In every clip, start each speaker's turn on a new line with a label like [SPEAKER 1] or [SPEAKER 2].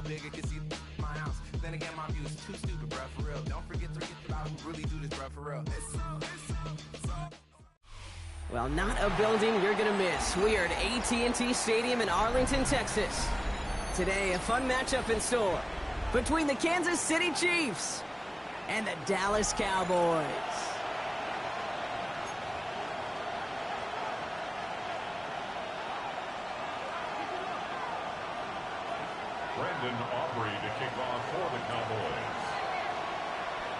[SPEAKER 1] bigger, can see my house. Then again, my views too stupid, bruh, for real. Don't forget to about who really do this, bruh, for real.
[SPEAKER 2] Well, not a building you're gonna miss. We are at AT&T Stadium in Arlington, Texas. Today, a fun matchup in store between the Kansas City Chiefs and the Dallas Cowboys.
[SPEAKER 3] Brendan Aubrey to kick off for the Cowboys.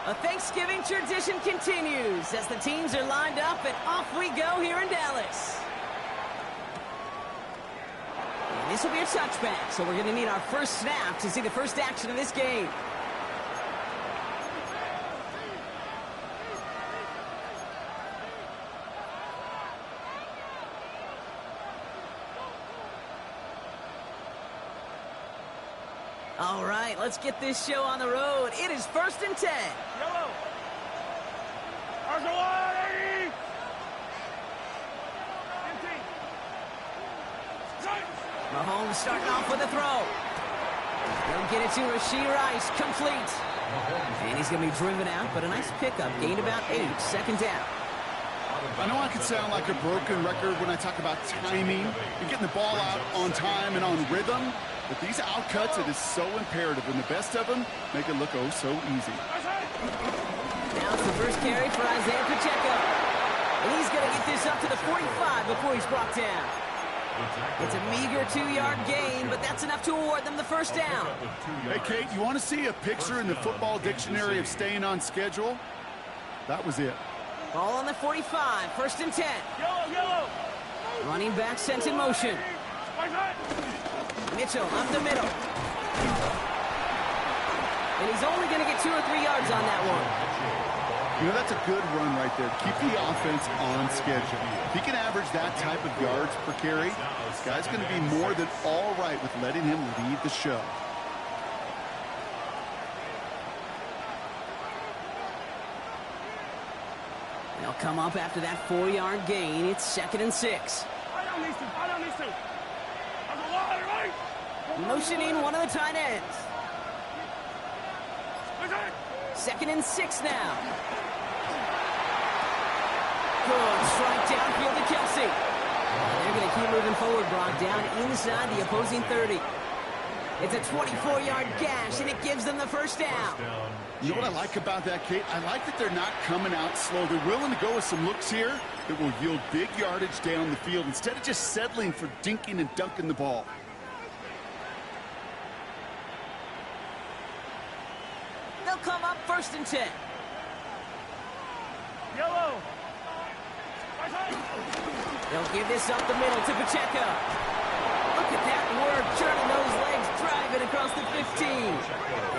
[SPEAKER 2] A Thanksgiving tradition continues as the teams are lined up and off we go here in Dallas. And this will be a touchback, so we're going to need our first snap to see the first action of this game. All right, let's get this show on the road. It is 1st and 10.
[SPEAKER 4] Yellow.
[SPEAKER 2] Mahomes starting off with a throw. They'll get it to Rashee Rice, complete. And he's going to be driven out, but a nice pickup. Gained about 8, 2nd down.
[SPEAKER 5] I know I could sound like a broken record when I talk about timing and getting the ball out on time and on rhythm, but these outcuts, it is so imperative, and the best of them make it look oh so easy.
[SPEAKER 2] Now it's the first carry for Isaiah Pacheco. And he's going to get this up to the 45 before he's brought down. It's a meager 2-yard gain, but that's enough to award them the first down.
[SPEAKER 5] Hey, Kate, you want to see a picture in the football dictionary of staying on schedule? That was it.
[SPEAKER 2] Ball on the 45, 1st and 10.
[SPEAKER 4] Yellow.
[SPEAKER 2] Running back sent in motion. Mitchell up the middle. And he's only going to get 2 or 3 yards on that one.
[SPEAKER 5] You know, that's a good run right there. Keep the offense on schedule. If he can average that type of yards per carry, this guy's going to be more than all right with letting him lead the show.
[SPEAKER 2] They'll come up after that 4-yard gain. It's 2nd and 6. Motioning one of the tight ends. 2nd and 6 now. Good strike downfield to Kelsey. They're going to keep moving forward, Brock, down inside the opposing 30. It's a 24-yard gash, and it gives them the first down.
[SPEAKER 5] You know what I like about that, Kate? I like that they're not coming out slow. They're willing to go with some looks here that will yield big yardage down the field instead of just settling for dinking and dunking the ball.
[SPEAKER 2] They'll come up 1st and 10.
[SPEAKER 4] Yellow.
[SPEAKER 2] They'll give this up the middle to Pacheco. Look at that work, turning those legs, driving across the 15.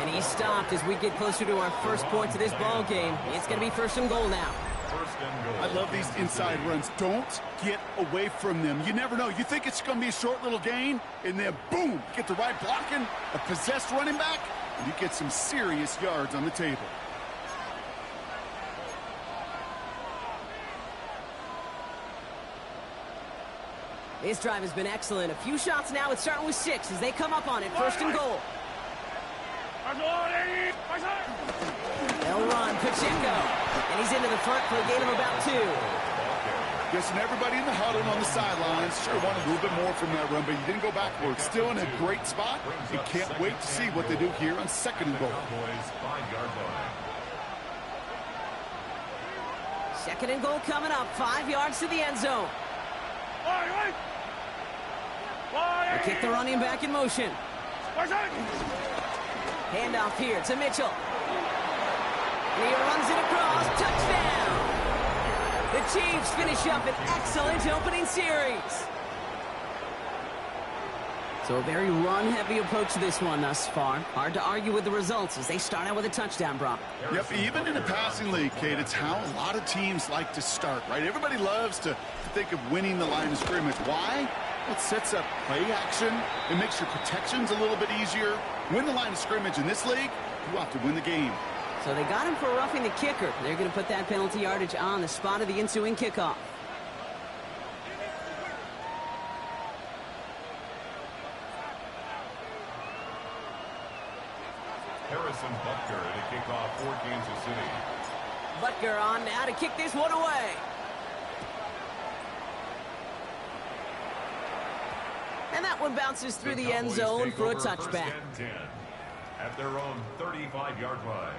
[SPEAKER 2] And he stopped as we get closer to our first point to this ball game. It's going to be 1st and goal now.
[SPEAKER 5] I love these inside runs. Don't get away from them. You never know. You think it's going to be a short little gain, and then boom, get the right blocking, a possessed running back, and you get some serious yards on the table.
[SPEAKER 2] This drive has been excellent. A few shots now. It's starting with 6 as they come up on it. 1st and goal. They'll run Pacheco. And he's into the front for a gain of about 2.
[SPEAKER 5] Guessing everybody in the huddle on the sidelines sure wanted a little bit more from that run, but he didn't go backwards. Still in a great spot. You can't wait to see what they do here on 2nd and goal.
[SPEAKER 2] 2nd and goal coming up. 5 yards to the end zone. They kick the running back in motion. Handoff here to Mitchell. And he runs it across. Touchdown! The Chiefs finish up an excellent opening series. So a very run-heavy approach to this one thus far. Hard to argue with the results as they start out with a touchdown, Brock.
[SPEAKER 5] Yep, even in a passing league, Kate, it's how a lot of teams like to start, right? Everybody loves to think of winning the line of scrimmage. Why? It sets up play action. It makes your protections a little bit easier. Win the line of scrimmage in this league, you have to win the game.
[SPEAKER 2] So they got him for roughing the kicker. They're going to put that penalty yardage on the spot of the ensuing kickoff.
[SPEAKER 3] Harrison Butker to kick off for Kansas City.
[SPEAKER 2] Butker on now to kick this one away. And that one bounces through the end zone for a touchback.
[SPEAKER 3] At their own 35-yard line.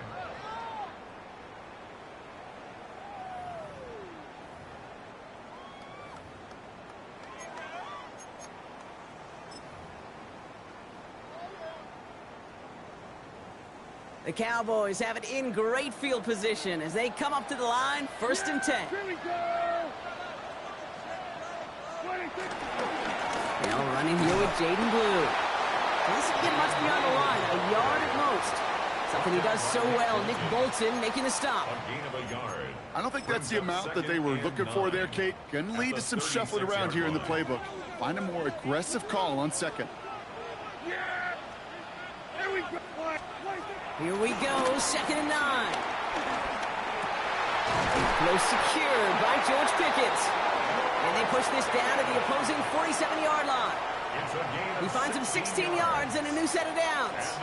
[SPEAKER 2] The Cowboys have it in great field position as they come up to the line, 1st and 10.
[SPEAKER 4] Here we go.
[SPEAKER 2] Now running here with Jaden Blue. Doesn't get much beyond the line, a yard at most. Something he does so well. Nick Bolton making the stop.
[SPEAKER 3] A gain of a yard.
[SPEAKER 5] I don't think that's the amount that they were looking for there, Kate. Going to lead to some shuffling around here in the playbook. Find a more aggressive call on second.
[SPEAKER 4] Yeah. Here we go.
[SPEAKER 2] Here we go, 2nd and 9. Close secured by George Pickens. And they push this down to the opposing 47-yard line. He finds him 16 yards and a new set of downs.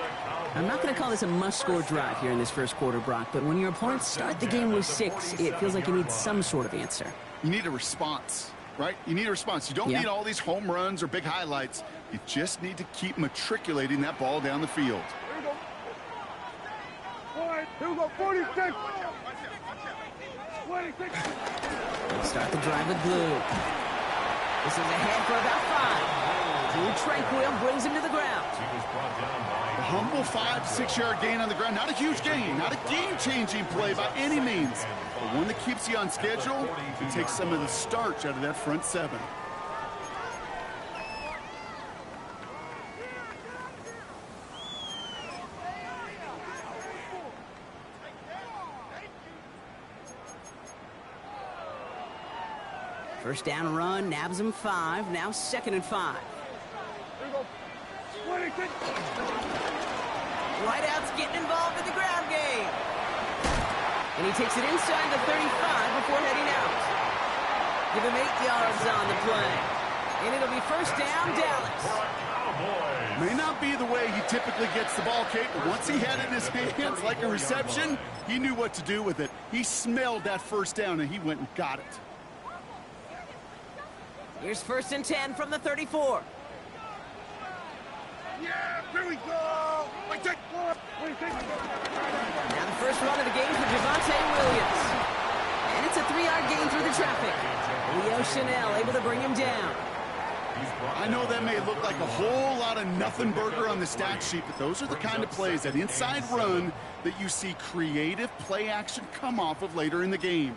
[SPEAKER 2] I'm not going to call this a must-score drive here in this first quarter, Brock, but when your opponents start the game with 6, it feels like you need some sort of answer.
[SPEAKER 5] You need a response, right? You need a response. You don't need all these home runs or big highlights. You just need to keep matriculating that ball down the field.
[SPEAKER 4] Here we go, 46. 26.
[SPEAKER 2] Let's start the drive with Blue. This is ahead for about 5. Drew Tranquil brings him to the ground.
[SPEAKER 5] A humble 5-6-yard gain on the ground. Not a huge gain, not a game-changing play by any means, but one that keeps you on schedule and takes some of the starch out of that front 7.
[SPEAKER 2] First down run, nabs him 5. Now 2nd and 5. Wideout's getting involved in the ground game. And he takes it inside the 35 before heading out. Give him 8 yards on the play. And it'll be first down, Dallas.
[SPEAKER 5] May not be the way he typically gets the ball, Kate, but once he had it in his hands like a reception, he knew what to do with it. He smelled that first down, and he went and got it.
[SPEAKER 2] Here's 1st and 10 from the 34.
[SPEAKER 4] Yeah, here we go.
[SPEAKER 2] Now the first run of the game for Javonte Williams. And it's a 3-yard gain through the traffic. Leo Chanel able to bring him down.
[SPEAKER 5] I know that may look like a whole lot of nothing burger on the stat sheet, but those are the kind of plays, that inside run, that you see creative play action come off of later in the game.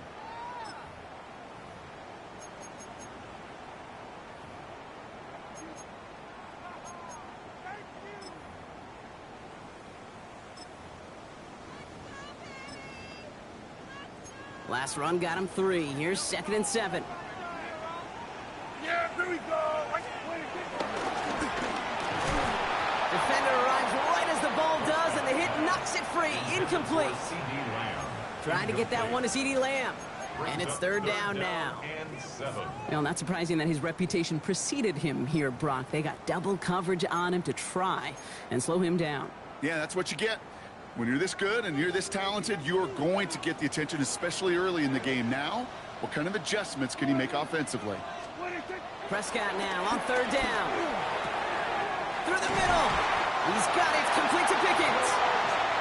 [SPEAKER 2] Last run got him 3. Here's 2nd and 7.
[SPEAKER 4] Yeah, here we go.
[SPEAKER 2] Defender arrives right as the ball does, and the hit knocks it free. Incomplete. Trying to get that one to CeeDee Lamb. And it's 3rd down now. Well, not surprising that his reputation preceded him here, Brock. They got double coverage on him to try and slow him down.
[SPEAKER 5] Yeah, that's what you get. When you're this good and you're this talented, you're going to get the attention, especially early in the game. Now, what kind of adjustments can he make offensively?
[SPEAKER 2] Prescott now on 3rd down. Through the middle. He's got it. Complete to Pickens.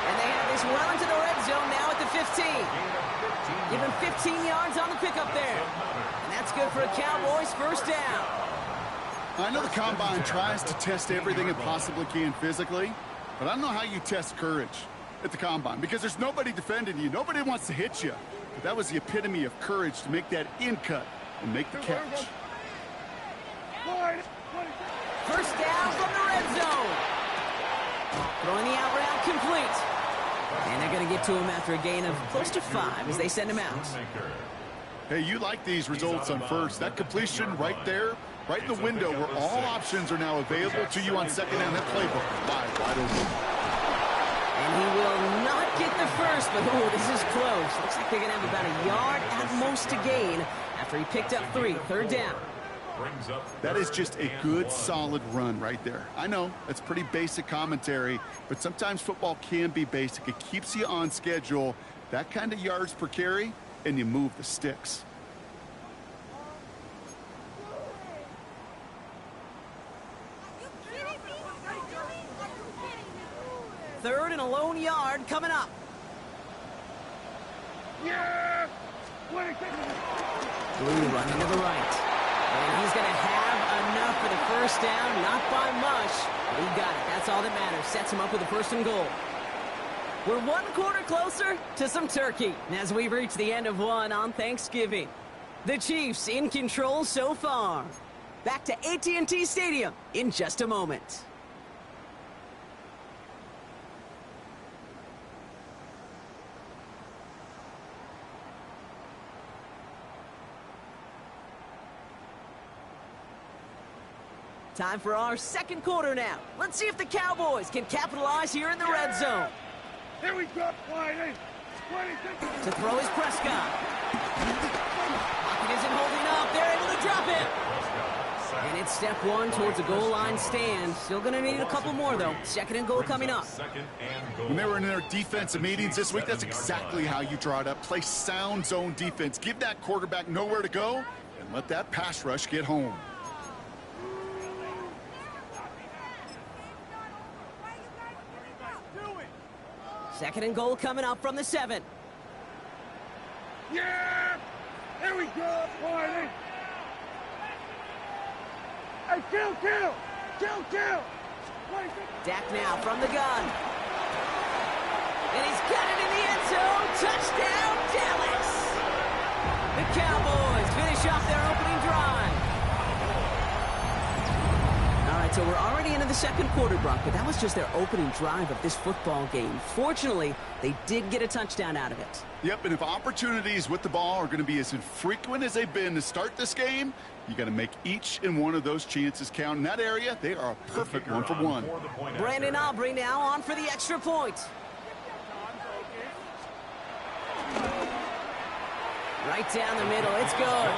[SPEAKER 2] And they have this well into the red zone now at the 15. Give him 15 yards on the pickup there. And that's good for a Cowboys 1st down.
[SPEAKER 5] I know the Combine tries to test everything it possibly can physically, but I don't know how you test courage at the Combine, because there's nobody defending you. Nobody wants to hit you. But that was the epitome of courage to make that in cut and make the catch.
[SPEAKER 2] 1st down from the red zone. Throwing the out route complete. And they're going to get to him after a gain of close to 5 as they send him out.
[SPEAKER 5] Hey, you like these results on first. That completion right there, right in the window where all options are now available to you on second down. That playbook wide open.
[SPEAKER 2] And he will not get the first, but this is close. Looks like they're going to have about a yard at most to gain after he picked up 3. 3rd down.
[SPEAKER 3] brings up
[SPEAKER 5] That is just a good,
[SPEAKER 3] 3rd and 1.
[SPEAKER 5] solid run right there. I know, that's pretty basic commentary, but sometimes football can be basic. It keeps you on schedule, that kind of yards per carry, and you move the sticks.
[SPEAKER 2] Third and a lone yard coming up.
[SPEAKER 4] Yeah! 20 seconds.
[SPEAKER 2] Blue running to the right. And he's going to have enough for the first down. Not by much, but he got it. That's all that matters. Sets him up with a 1st and goal. We're 1 quarter closer to some turkey as we reach the end of one on Thanksgiving. The Chiefs in control so far. Back to AT&T Stadium in just a moment. Time for our 2nd quarter now. Let's see if the Cowboys can capitalize here in the red zone.
[SPEAKER 4] Here we go, 20 seconds.
[SPEAKER 2] To throw is Prescott. Pocket isn't holding up. They're able to drop it. And it's step 1 towards a goal line stand. Still going to need a couple more, though. 2nd and goal coming up.
[SPEAKER 3] 2nd and goal.
[SPEAKER 5] When they were in their defensive meetings this week, that's exactly how you draw it up. Play sound zone defense. Give that quarterback nowhere to go, and let that pass rush get home.
[SPEAKER 2] Second and goal coming up from the 7.
[SPEAKER 4] Yeah! Here we go, 20. Hey, kill! 20 seconds.
[SPEAKER 2] Dak now from the gun. And he's got it in the end zone. Touchdown, Dallas! The Cowboys finish off their opening drive. All right, so we're already into the 2nd quarter, Brock, but that was just their opening drive of this football game. Fortunately, they did get a touchdown out of it.
[SPEAKER 5] Yep, and if opportunities with the ball are going to be as infrequent as they've been to start this game, you got to make each and one of those chances count. In that area, they are a perfect 1-for-1.
[SPEAKER 2] Brandon Aubrey now on for the extra point. Right down the middle, it's good.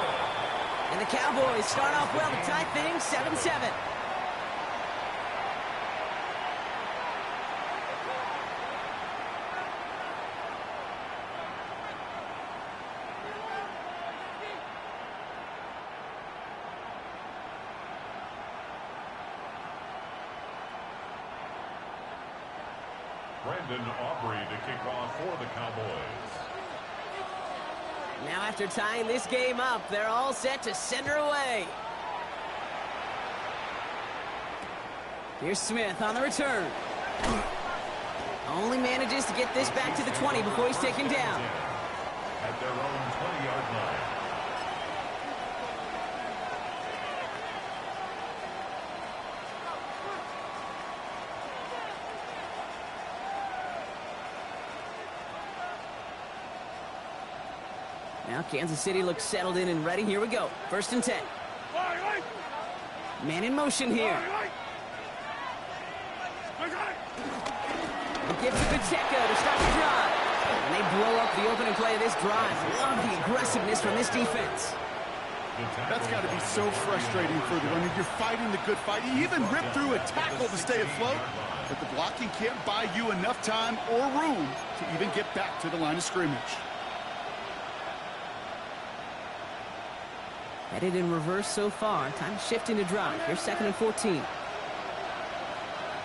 [SPEAKER 2] And the Cowboys start off well to tie things 7-7.
[SPEAKER 3] Brandon Aubrey to kick off for the Cowboys.
[SPEAKER 2] Now after tying this game up, they're all set to send her away. Here's Smith on the return. Only manages to get this back to the 20 before he's taken down.
[SPEAKER 3] At their own 20-yard line.
[SPEAKER 2] Now Kansas City looks settled in and ready. Here we go. 1st and 10. Man in motion here. Gives it to Pacheco to start the drive. And they blow up the opening play of this drive. Love the aggressiveness from this defense.
[SPEAKER 5] That's got to be so frustrating for the runner. You're fighting the good fight. You even rip through a tackle to stay afloat, but the blocking can't buy you enough time or room to even get back to the line of scrimmage.
[SPEAKER 2] Headed in reverse so far. Time to shift into drive. Here's 2nd and 14.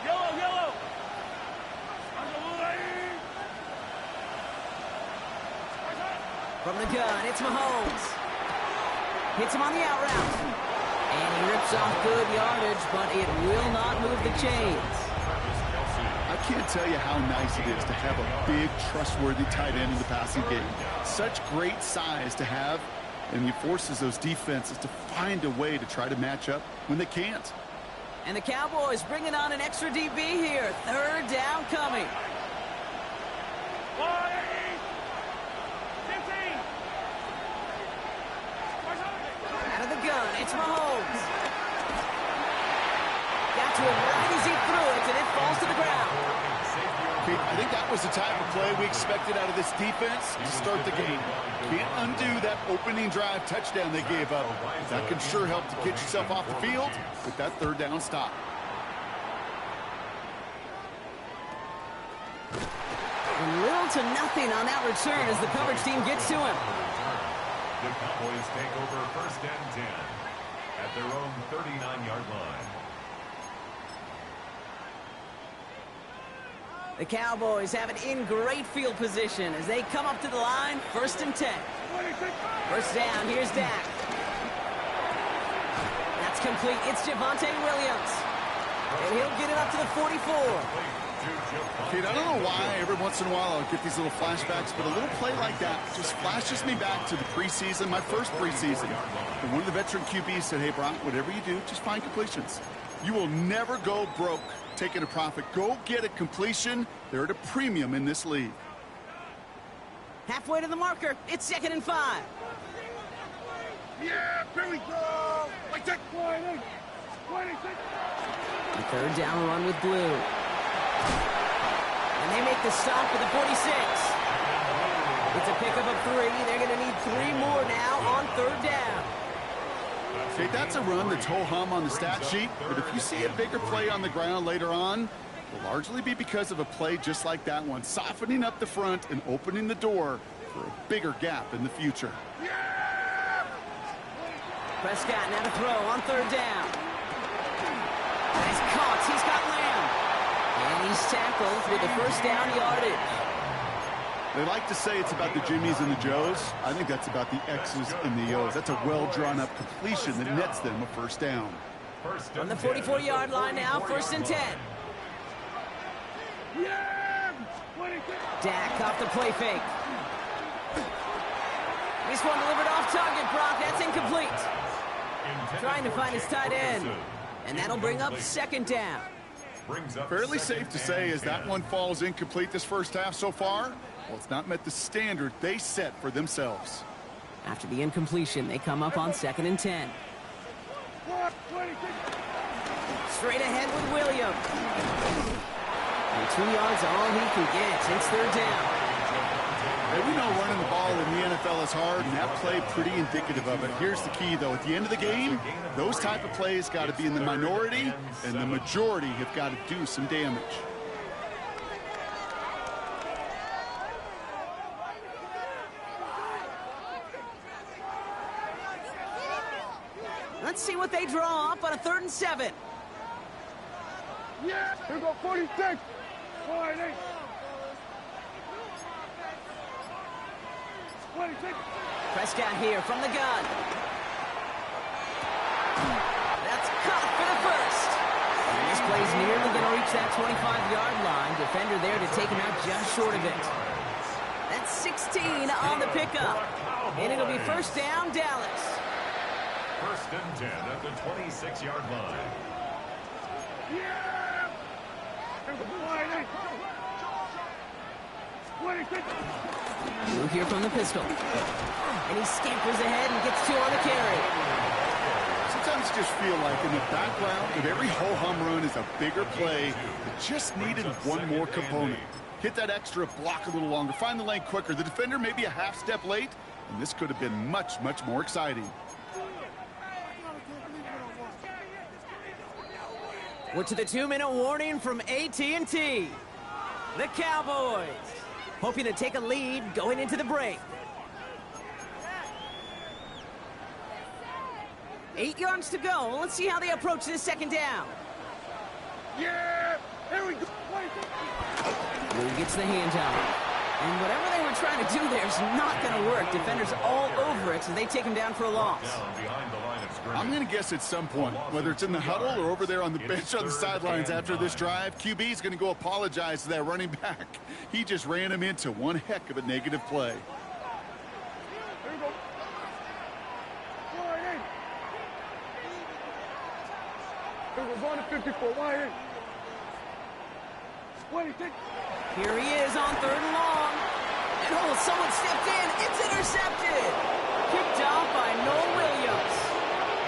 [SPEAKER 4] Yellow!
[SPEAKER 2] From the gun, it's Mahomes. Hits him on the out route. And he rips off good yardage, but it will not move the chains.
[SPEAKER 5] I can't tell you how nice it is to have a big, trustworthy tight end in the passing game. Such great size to have, and he forces those defenses to find a way to try to match up when they can't.
[SPEAKER 2] And the Cowboys bringing on an extra DB here. 3rd down coming.
[SPEAKER 4] 15.
[SPEAKER 2] Out of the gun, it's Mahomes. Got to him right as he threw it, and it falls to the ground.
[SPEAKER 5] Kate, I think that was the type of play we expected out of this defense to start the game. Can't undo that opening drive touchdown they gave up. That can sure help to get yourself off the field with that third down stop.
[SPEAKER 2] And little to nothing on that return as the coverage team gets to him.
[SPEAKER 3] The Cowboys take over 1st and 10 at their own 39-yard line.
[SPEAKER 2] The Cowboys have it in great field position as they come up to the line, 1st and 10. First down, here's Dak. That's complete. It's Javonte Williams. And he'll get it up to the 44.
[SPEAKER 5] Kate, I don't know why every once in a while I'll get these little flashbacks, but a little play like that just flashes me back to the preseason, my first preseason. And one of the veteran QBs said, hey, Brock, whatever you do, just find completions. You will never go broke taking a profit. Go get a completion. They're at a premium in this league.
[SPEAKER 2] Halfway to the marker. It's 2nd and 5.
[SPEAKER 4] Yeah, here we go. Like that, 26.
[SPEAKER 2] The third down run with blue. And they make the stop for the 46. It's a pickup of 3. They're going to need 3 more now on 3rd down.
[SPEAKER 5] Okay, that's a run that's ho-hum on the stat sheet, but if you see a bigger play on the ground later on, it will largely be because of a play just like that one, softening up the front and opening the door for a bigger gap in the future.
[SPEAKER 2] Prescott now to throw on 3rd down. Nice caught. He's got Lamb. And he's tackled with the 1st down yardage.
[SPEAKER 5] They like to say it's about the Jimmies and the Joes. I think that's about the X's and the O's. That's a well-drawn-up completion that nets them a 1st down.
[SPEAKER 2] On the 44-yard line now, 1st and 10. Dak off the play fake. This one delivered off target, Brock. That's incomplete. Trying to find his tight end. And that'll bring up 2nd down.
[SPEAKER 5] Fairly safe to say as that one falls incomplete this first half so far, well, it's not met the standard they set for themselves.
[SPEAKER 2] After the incompletion, they come up on 2nd and 10. Straight ahead with Williams. And 2 yards are all he can get. It's 3rd down.
[SPEAKER 5] Hey, we know running the ball in the NFL is hard, and that play pretty indicative of it. Here's the key, though. At the end of the game, those type of plays got to be in the minority, and the majority have got to do some damage.
[SPEAKER 2] Let's see what they draw up on a 3rd and 7.
[SPEAKER 4] Yeah, here we go, 46. 48. 26.
[SPEAKER 2] Prescott here from the gun. That's caught for the 1st. And this play's nearly going to reach that 25-yard line. Defender there to take him out just short of it. That's 16 on the pickup. And it'll be 1st down, Dallas.
[SPEAKER 3] 1st and 10 at the 26-yard line.
[SPEAKER 4] Yeah. Here's the 48. 26.
[SPEAKER 2] We'll hear from the pistol. And he scampers ahead and gets 2 on the carry.
[SPEAKER 5] Sometimes you just feel like in the background of every ho-hum run is a bigger play that just needed one more component. Hit that extra block a little longer, find the lane quicker. The defender may be a half step late, and this could have been much, much more exciting.
[SPEAKER 2] We're to the 2-minute warning from AT&T. The Cowboys hoping to take a lead going into the break. 8 yards to go. Let's see how they approach this 2nd down.
[SPEAKER 4] Yeah, here we go.
[SPEAKER 2] Blue gets the handout. And whatever they were trying to do there is not going to work. Defenders all over it, so they take him down for a loss.
[SPEAKER 5] I'm going to guess at some point, whether it's in the huddle or over there on the bench on the sidelines after this drive, QB is going to go apologize to that running back. He just ran him into one heck of a negative play.
[SPEAKER 4] Here we go. 48. Here we're going to 54. 48. 26.
[SPEAKER 2] Here he is on 3rd and long. And oh, someone stepped in. It's intercepted. Picked off by Noel Williams.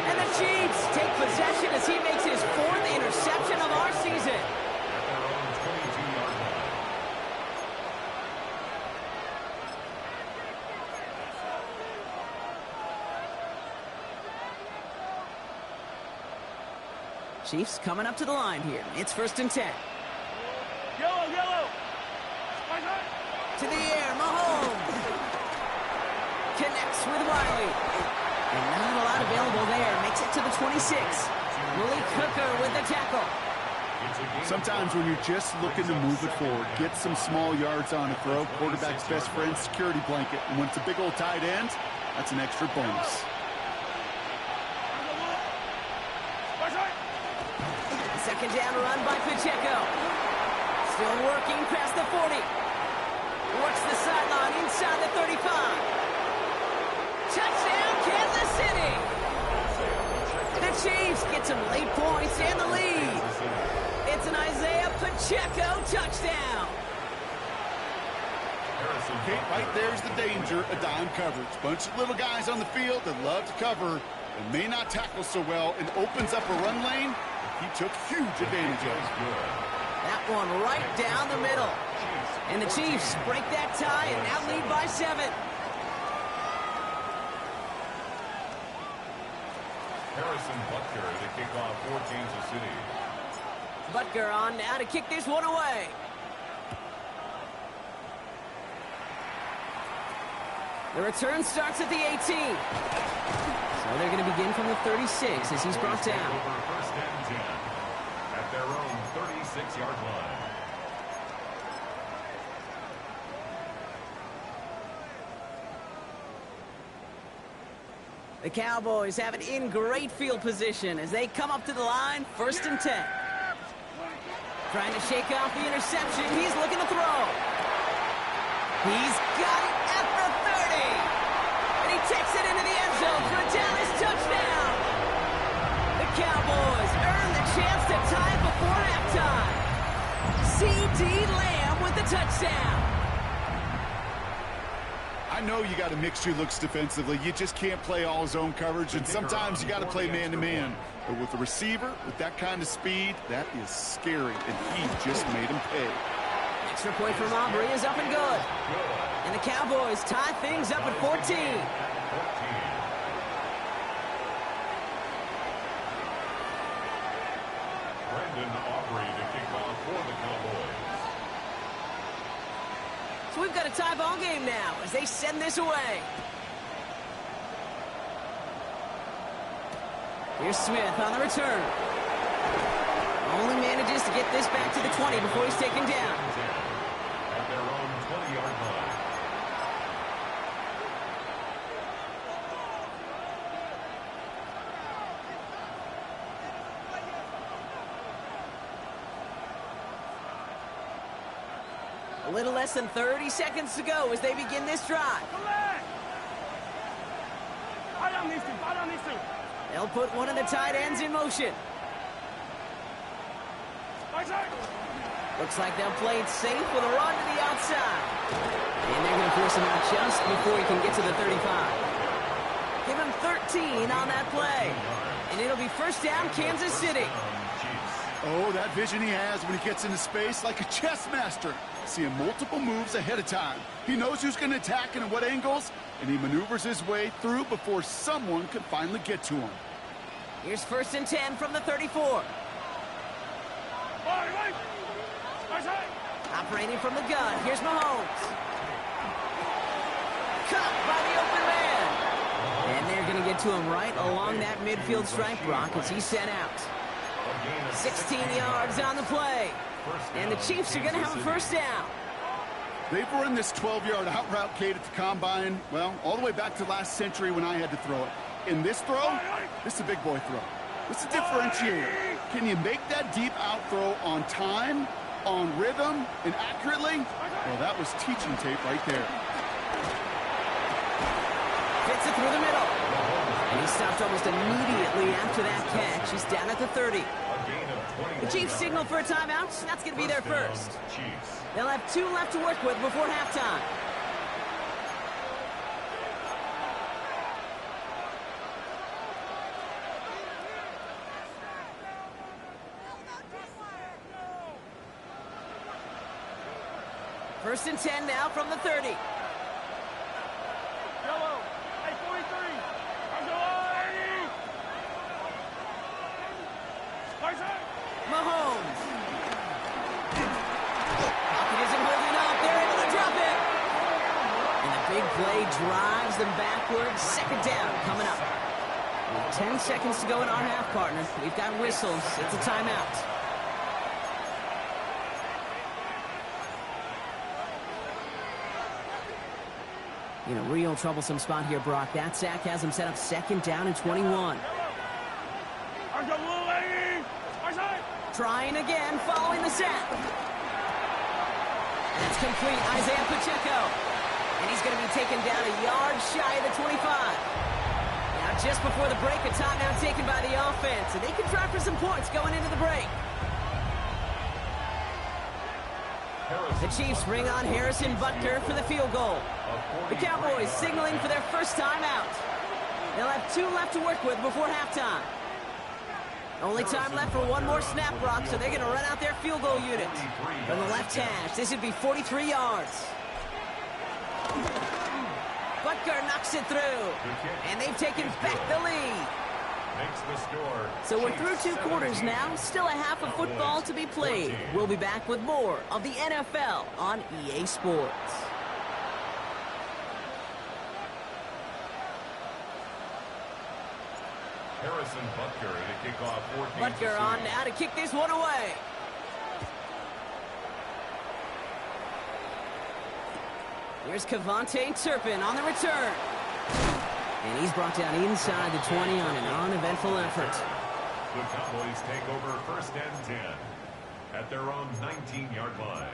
[SPEAKER 2] And the Chiefs take possession as he makes his 4th interception of our season. Chiefs coming up to the line here. It's 1st and 10.
[SPEAKER 4] Yellow, yellow.
[SPEAKER 2] To the air, Mahomes. Connects with Wiley. And not a lot available there. Makes it to the 26. Willie Cooker with the tackle.
[SPEAKER 5] Sometimes when you're just looking to move it forward, get some small yards on a throw, quarterback's best friend, security blanket. And when it's a big old tight end, that's an extra bonus.
[SPEAKER 2] Second down run by Pacheco. Still working past the 40. Works the sideline inside the 35. Touchdown, Kansas City! The Chiefs get some late points and the lead. It's an Isaiah Pacheco touchdown.
[SPEAKER 5] Okay, right there's the danger of dime coverage. Bunch of little guys on the field that love to cover and may not tackle so well and opens up a run lane. He took huge advantage of it.
[SPEAKER 2] That one right down the middle. And the Chiefs break that tie and now lead by 7.
[SPEAKER 3] Harrison Butker to kick off for Kansas City.
[SPEAKER 2] Butker on now to kick this one away. The return starts at the 18. So they're going to begin from the 36 as he's brought down.
[SPEAKER 3] Over 1st and 10 at their own 36-yard line.
[SPEAKER 2] The Cowboys have it in great field position as they come up to the line, 1st and 10. Trying to shake off the interception. He's looking to throw. He's got it at the 30. And he takes it into the end zone for a Dallas touchdown. The Cowboys earn the chance to tie it before halftime. C.D. Lamb with the touchdown.
[SPEAKER 5] I know you got a mixture looks defensively. You just can't play all zone coverage, and sometimes you got to play man-to-man. But with a receiver, with that kind of speed, that is scary, and he just made him pay.
[SPEAKER 2] Extra point from Aubrey is up and good. And the Cowboys tie things up at 14.
[SPEAKER 3] Brendan Aubrey to kick off for the Cowboys.
[SPEAKER 2] So we've got a tie ball game now as they send this away. Here's Smith on the return. Only manages to get this back to the 20 before he's taken down.
[SPEAKER 3] At their own 20-yard line.
[SPEAKER 2] A little less than 30 seconds to go as they begin this drive. They'll put one of the tight ends in motion. Looks like they'll play it safe with a run to the outside. And they're going to force him out just before he can get to the 35. Give him 13 on that play. And it'll be 1st down, Kansas City.
[SPEAKER 5] Oh, that vision he has when he gets into space like a chess master. Seeing multiple moves ahead of time. He knows who's going to attack and at what angles, and he maneuvers his way through before someone can finally get to him.
[SPEAKER 2] Here's 1st and 10 from the 34. Operating from the gun, here's Mahomes. Caught by the open man. And they're going to get to him right along that midfield stripe, Brock, as he's sent out. 16 yards on the play. And the Chiefs are going to have a 1st down.
[SPEAKER 5] They've run this 12-yard out route, Kate, at the combine, well, all the way back to last century when I had to throw it. In this throw, this is a big boy throw. This is a differentiator. Can you make that deep out throw on time, on rhythm, and accurately? Well, that was teaching tape right there.
[SPEAKER 2] Fits it through the middle. And he stopped almost immediately after that catch. He's down at the 30. The Chiefs signal for a timeout. That's going to be their first. They'll have 2 left to work with before halftime. First and 10 now from the 30.
[SPEAKER 4] Yellow. Hey, 43.
[SPEAKER 2] drives them backwards. Second down coming up. With 10 seconds to go in our half, partner. We've got whistles. It's a timeout. In a real troublesome spot here, Brock. That sack has him set up second down and 21. Trying again, following the sack. That's complete, Isaiah Pacheco. And he's going to be taken down a yard shy of the 25. Now, just before the break, a timeout taken by the offense. And they can try for some points going into the break. The Chiefs bring on Harrison Butker for the field goal. The Cowboys signaling for their first time out. They'll have 2 left to work with before halftime. Only time left for one more snap, Brock, so they're going to run out their field goal unit. From the left hash, this would be 43 yards. Butker knocks it through, and they've taken back the lead. So we're through 2 quarters now, still a half of football to be played. We'll be back with more of the NFL on EA Sports.
[SPEAKER 3] Harrison Butker to kick off 14.
[SPEAKER 2] Butker on now to kick this one away. Here's Kevontae Turpin on the return. And he's brought down inside the 20 on an uneventful effort.
[SPEAKER 3] The Cowboys take over first and 10 at their own 19-yard line.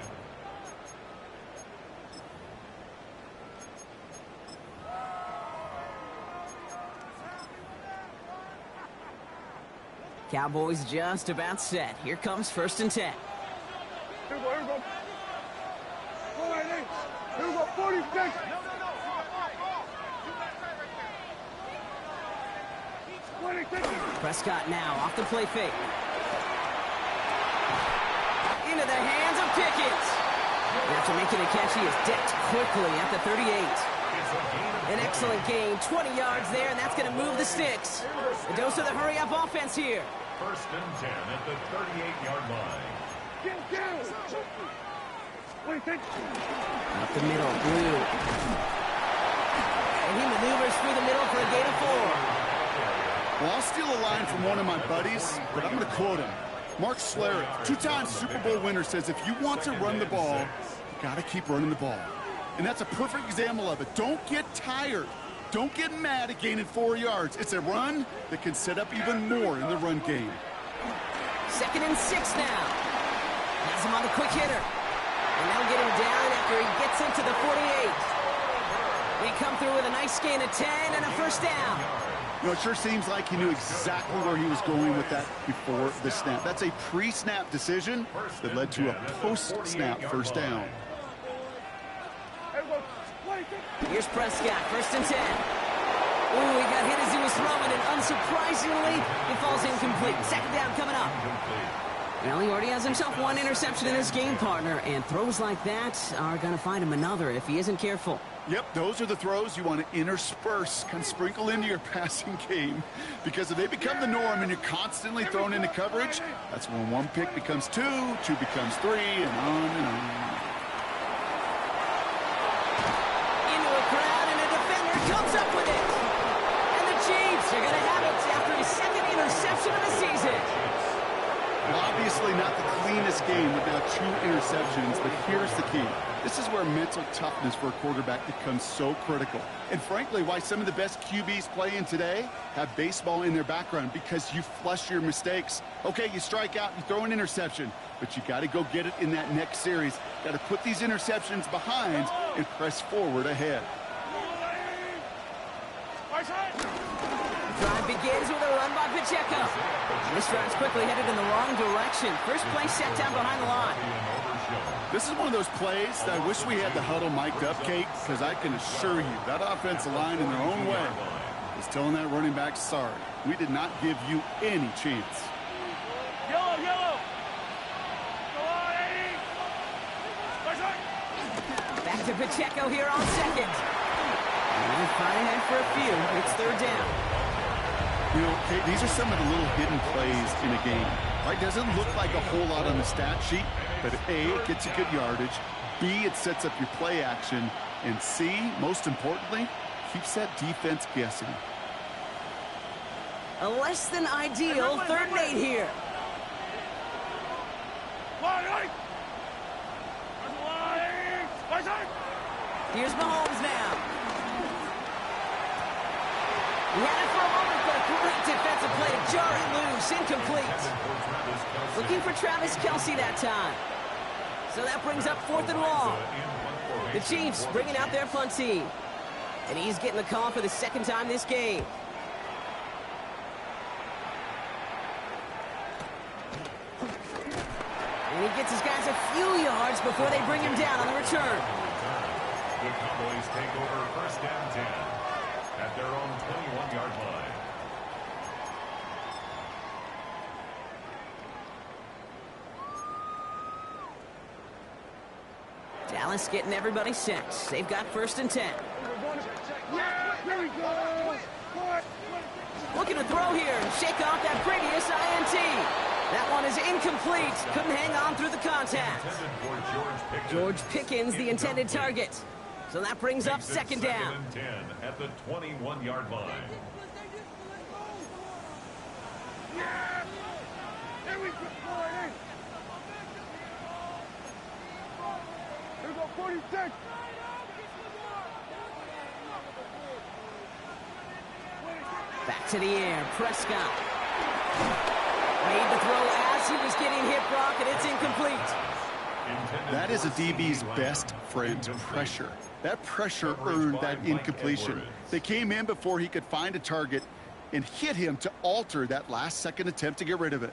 [SPEAKER 2] Cowboys just about set. Here comes first and 10.
[SPEAKER 4] Here we go. All right, here we go, 46.
[SPEAKER 2] Prescott now off the play fake. Into the hands of Pickett. And after making a catch, he is decked quickly at the 38. An excellent gain, 20 yards there, and that's going to move the sticks. A dose of the hurry-up offense here.
[SPEAKER 3] First and 10 at the 38-yard line.
[SPEAKER 2] Up the middle, Blue. And he maneuvers through the middle for a gain of 4.
[SPEAKER 5] Well, I'll steal a line from one of my buddies, but I'm going to quote him. Mark Schlereth, 2-time Super Bowl winner, says if you want to run the ball, you got to keep running the ball. And that's a perfect example of it. Don't get tired. Don't get mad at gaining 4 yards. It's a run that can set up even more in the run game.
[SPEAKER 2] Second and 6 now. Has him on the quick hitter. And they'll get him down after he gets into the 48. They come through with a nice gain of 10 and a first down.
[SPEAKER 5] You know, it sure seems like he knew exactly where he was going with that before the snap. That's a pre-snap decision that led to a post-snap first down.
[SPEAKER 2] Here's Prescott, first and 10. Ooh, he got hit as he was throwing, and unsurprisingly, it falls incomplete. Second down coming up. Well, he already has himself 1 interception in his game, partner, and throws like that are going to find him another if he isn't careful.
[SPEAKER 5] Yep, those are the throws you want to intersperse, kind of sprinkle into your passing game. Because if they become the norm and you're constantly thrown into coverage, that's when 1 pick becomes 2, 2 becomes 3, and on and on.
[SPEAKER 2] Into a crowd, and a defender comes up with it. And the Chiefs are going to have it after his 2nd interception of the season.
[SPEAKER 5] Well, obviously not the cleanest game with now 2 interceptions, but here's the key. This is where mental toughness for a quarterback becomes so critical. And frankly, why some of the best QBs playing today have baseball in their background, because you flush your mistakes. Okay, you strike out, you throw an interception, but you got to go get it in that next series. Got to put these interceptions behind and press forward ahead.
[SPEAKER 2] The drive begins with a run by Pacheco. This drive's quickly headed in the wrong direction. First play set down behind the line.
[SPEAKER 5] This is one of those plays that I wish we had the huddle mic'd up, Kate, because I can assure you that offensive line in their own way is telling that running back, sorry, we did not give you any chance.
[SPEAKER 4] Yellow.
[SPEAKER 2] Back to Pacheco here on second. And they're fighting ahead for a few. It's third down.
[SPEAKER 5] You know, Kate, these are some of the little hidden plays in a game. Right? Doesn't look like a whole lot on the stat sheet, but A, it gets you good yardage. B, it sets up your play action. And C, most importantly, keeps that defense guessing.
[SPEAKER 2] A less than ideal 3rd and 8 here. Here's Mahomes now. He had it for a moment, but a great defensive play to jar it loose. Incomplete. Looking for Travis Kelce that time. So that brings up 4th and long. The Chiefs bringing out their punt team. And he's getting the call for the 2nd time this game. And he gets his guys a few yards before they bring him down on the return.
[SPEAKER 3] The Cowboys take over 1st and 10 at their own 21-yard line.
[SPEAKER 2] Dallas getting everybody set. They've got 1st and 10. Looking to throw here and shake off that previous INT. That one is incomplete. Couldn't hang on through the contact. George Pickens, the intended target. So that brings up 2nd down.
[SPEAKER 3] 2nd and 10 at the 21-yard line.
[SPEAKER 4] Here we go, 46.
[SPEAKER 2] Back to the air, Prescott. Made the throw as he was getting hit, Brock, and it's incomplete.
[SPEAKER 5] That is a DB's best friend, pressure. That pressure earned that incompletion. They came in before he could find a target and hit him to alter that last-second attempt to get rid of it.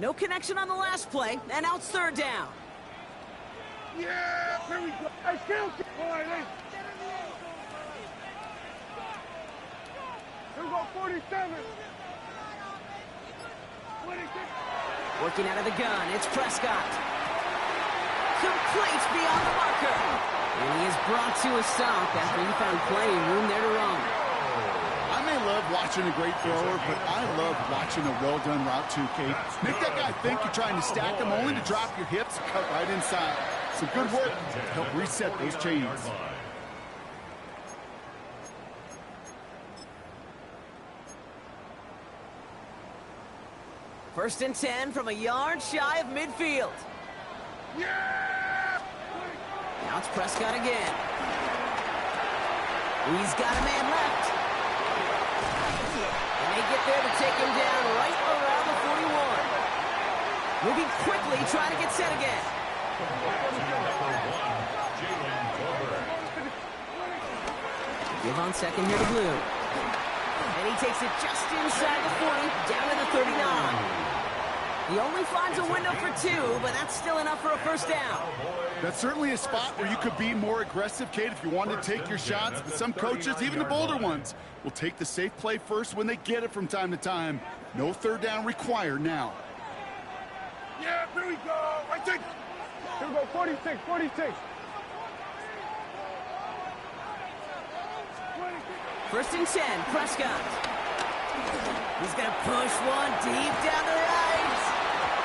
[SPEAKER 2] No connection on the last play, and now it's 3rd down.
[SPEAKER 4] Yeah, here we go. I still get Here we go, 47. 26.
[SPEAKER 2] Working out of the gun, it's Prescott. Complete beyond the marker. And he is brought to a stop after he found plenty of room there to run.
[SPEAKER 5] I may love watching a great thrower, but I love watching a well-done route too, Kate. Make that guy think you're trying to stack him only to drop your hips, cut right inside. Some good work to help reset those chains.
[SPEAKER 2] 1st and 10 from a yard shy of midfield.
[SPEAKER 4] Yeah!
[SPEAKER 2] Now it's Prescott again. He's got a man left. And they get there to take him down right around the 41. Moving quickly, trying to get set again. Give on 2nd here to Blue. And he takes it just inside the 40, down to the 39. He only finds a window for 2, but that's still enough for a 1st down.
[SPEAKER 5] That's certainly a spot where you could be more aggressive, Kate, if you wanted to take your shots. But some coaches, even the bolder ones, will take the safe play first when they get it from time to time. No 3rd down required now.
[SPEAKER 4] Yeah, here we go. Right there. Here we go, 46, 46.
[SPEAKER 2] 1st and 10, Prescott. He's going to push one deep down the right.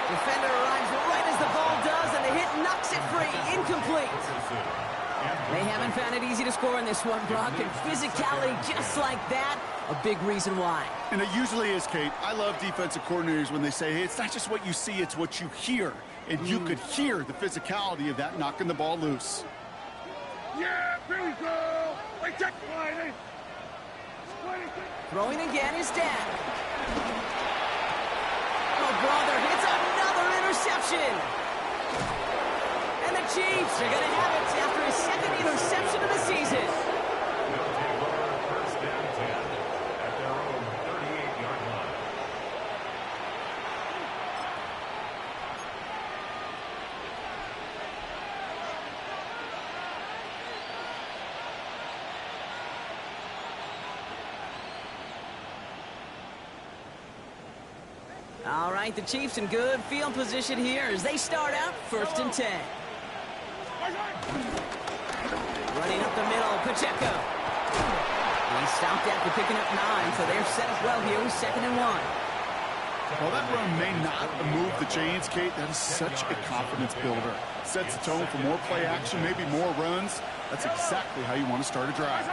[SPEAKER 2] Defender arrives right as the ball does, and the hit knocks it free. Incomplete. They haven't found it easy to score in this one, Brock, and physicality just like that, a big reason why.
[SPEAKER 5] And it usually is, Kate. I love defensive coordinators when they say, hey, it's not just what you see, it's what you hear. And you could hear the physicality of that knocking the ball loose.
[SPEAKER 4] Yeah, here we go. Right there.
[SPEAKER 2] Throwing again is Dan. Oh, brother, it's another interception. And the Chiefs are going to have it after his 2nd interception of the season.
[SPEAKER 3] They'll take over 1st and 10 at their own 38-yard line.
[SPEAKER 2] All right, the Chiefs in good field position here as they start out 1st and 10. Running up the middle, Pacheco. They stopped after picking up 9, so they're set up well here with 2nd and 1.
[SPEAKER 5] Well, that run may not move the chains, Kate. That is such a confidence builder. Sets the tone for more play action, maybe more runs. That's exactly how you want to start a drive.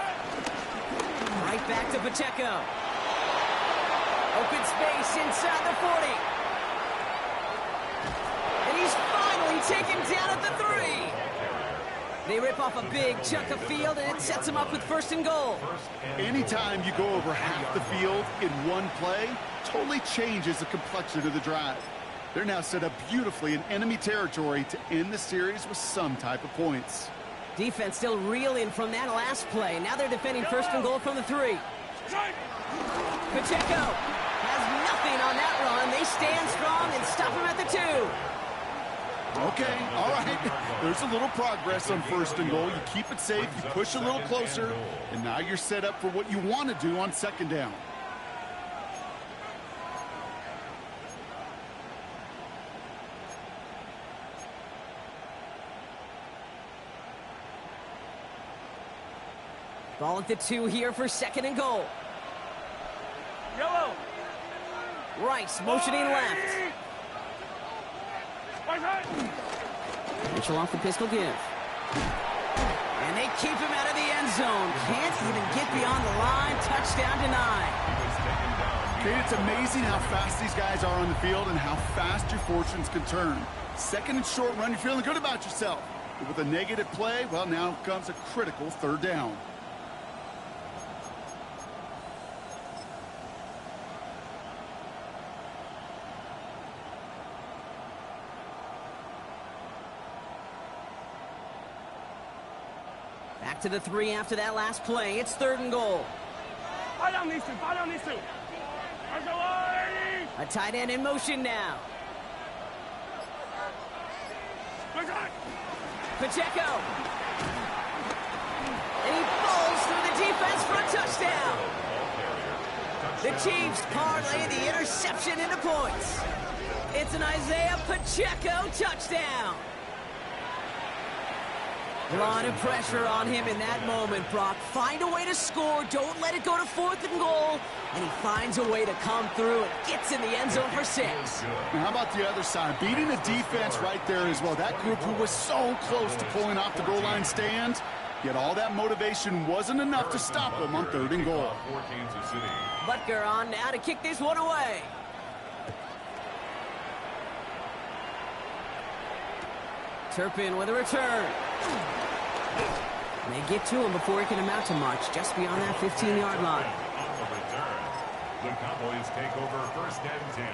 [SPEAKER 2] Right back to Pacheco. Open space inside the 40. And he's finally taken down at the 3. They rip off a big chunk of field, and it sets him up with 1st and goal.
[SPEAKER 5] Anytime you go over half the field in one play, totally changes the complexion of the drive. They're now set up beautifully in enemy territory to end the series with some type of points.
[SPEAKER 2] Defense still reeling from that last play. Now they're defending 1st and goal from the 3. Pacheco has nothing on that run. They stand strong and stop him at the 2.
[SPEAKER 5] Okay, all right. There's a little progress on 1st and goal. You keep it safe, you push a little closer, and now you're set up for what you want to do on 2nd down.
[SPEAKER 2] Ball at the 2 here for 2nd and goal.
[SPEAKER 4] Yellow.
[SPEAKER 2] Rice motioning left. Mitchell off the pistol give. And they keep him out of the end zone. Can't even get beyond the line. Touchdown denied.
[SPEAKER 5] Okay, it's amazing how fast these guys are on the field and how fast your fortunes can turn. 2nd and short run, you're feeling good about yourself. But with a negative play, well, now comes a critical 3rd down.
[SPEAKER 2] Back to the 3 after that last play. It's 3rd and goal.
[SPEAKER 4] Fall down these two.
[SPEAKER 2] A tight end in motion now. Pacheco. And he falls through the defense for a touchdown. The Chiefs parlay the interception into points. It's an Isaiah Pacheco touchdown. A lot of pressure on him in that moment, Brock. Find a way to score. Don't let it go to 4th and goal. And he finds a way to come through and gets in the end zone for 6.
[SPEAKER 5] Now, how about the other side? Beating the defense right there as well. That group who was so close to pulling off the goal line stand, yet all that motivation wasn't enough to stop them on 3rd and goal.
[SPEAKER 2] Butker on now to kick this one away. Turpin with a return. And they get to him before he can amount to much, just beyond that 15-yard line.
[SPEAKER 3] On the return, the Cowboys take over 1st and 10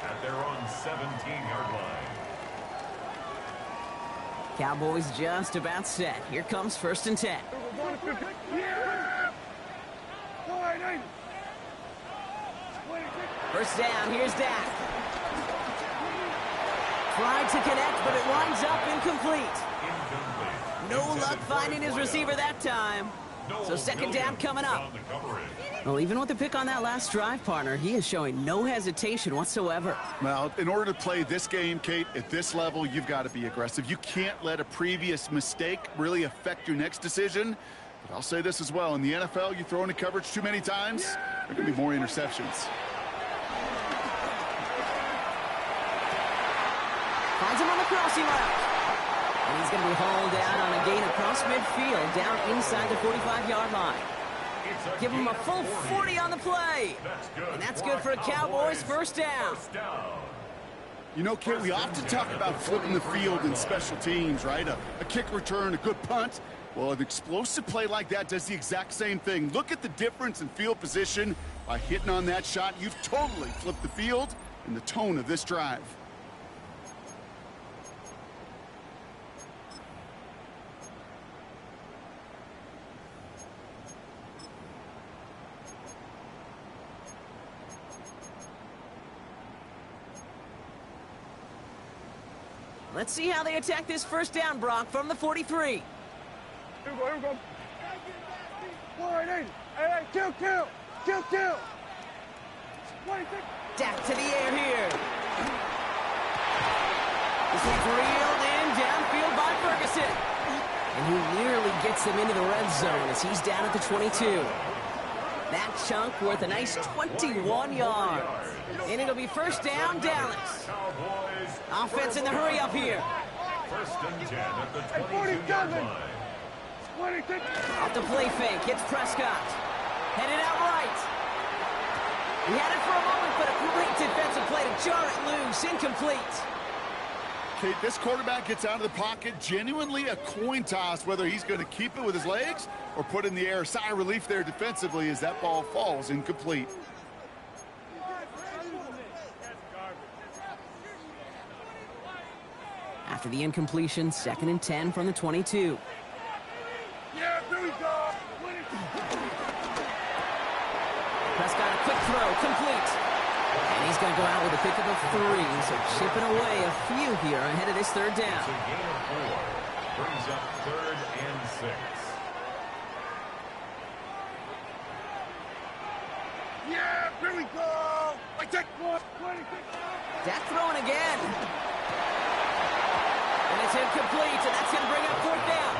[SPEAKER 3] at their own 17-yard line.
[SPEAKER 2] Cowboys just about set. Here comes 1st and 10. First down, here's Dak. Tried to connect, but it winds up incomplete. No luck finding his receiver that time. So 2nd down coming up. Well, even with the pick on that last drive, partner, he is showing no hesitation whatsoever.
[SPEAKER 5] Well, in order to play this game, Kate, at this level, you've got to be aggressive. You can't let a previous mistake really affect your next decision. But I'll say this as well. In the NFL, you throw into coverage too many times, there can be more interceptions.
[SPEAKER 2] Finds him on the crossing route. And he's going to be hauled down on a gain across midfield, down inside the 45-yard line. Give him a full 40 on the play. And that's good for a Cowboys 1st down.
[SPEAKER 5] You know, Kate, we often talk about flipping the field in special teams, right? A kick return, a good punt. Well, an explosive play like that does the exact same thing. Look at the difference in field position. By hitting on that shot, you've totally flipped the field and the tone of this drive.
[SPEAKER 2] Let's see how they attack this 1st down, Brock, from the 43.
[SPEAKER 4] Here we go. Hey, kill.
[SPEAKER 2] Dak to the air here. This one's reeled in downfield by Ferguson. And he nearly gets them into the red zone as he's down at the 22. That chunk worth a nice 21 yards. And it'll be first down, Dallas. Offense in the hurry up here.
[SPEAKER 3] First and 10 at the 22-yard line.
[SPEAKER 2] Off the play fake, it's Prescott. Headed out right. He had it for a moment, but a great defensive play to jar it loose. Incomplete.
[SPEAKER 5] Kate, this quarterback gets out of the pocket, genuinely a coin toss, whether he's going to keep it with his legs or put it in the air. Sigh of relief there defensively as that ball falls incomplete.
[SPEAKER 2] After the incompletion, 2nd and 10 from the 22.
[SPEAKER 4] Yeah, here we go.
[SPEAKER 2] Prescott, a quick throw, complete. And he's going to go out with a pick of a 3, so chipping away a few here ahead of this third down.
[SPEAKER 3] It's a gain of 4. Brings up 3rd and 6.
[SPEAKER 4] Yeah, here we go. I take 1, 20.
[SPEAKER 2] Dak throwing again. And it's incomplete, and that's going to bring up 4th down.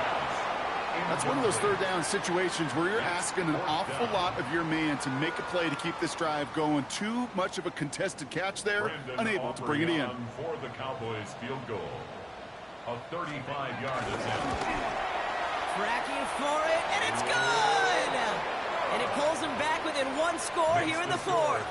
[SPEAKER 5] That's one of those third down situations where you're asking an awful lot of your man to make a play to keep this drive going. Too much of a contested catch there, unable to bring it in.
[SPEAKER 3] For the Cowboys field goal. A 35-yard attempt.
[SPEAKER 2] Tracking for it, and it's good! And it pulls them back within 1 score here in the 4th.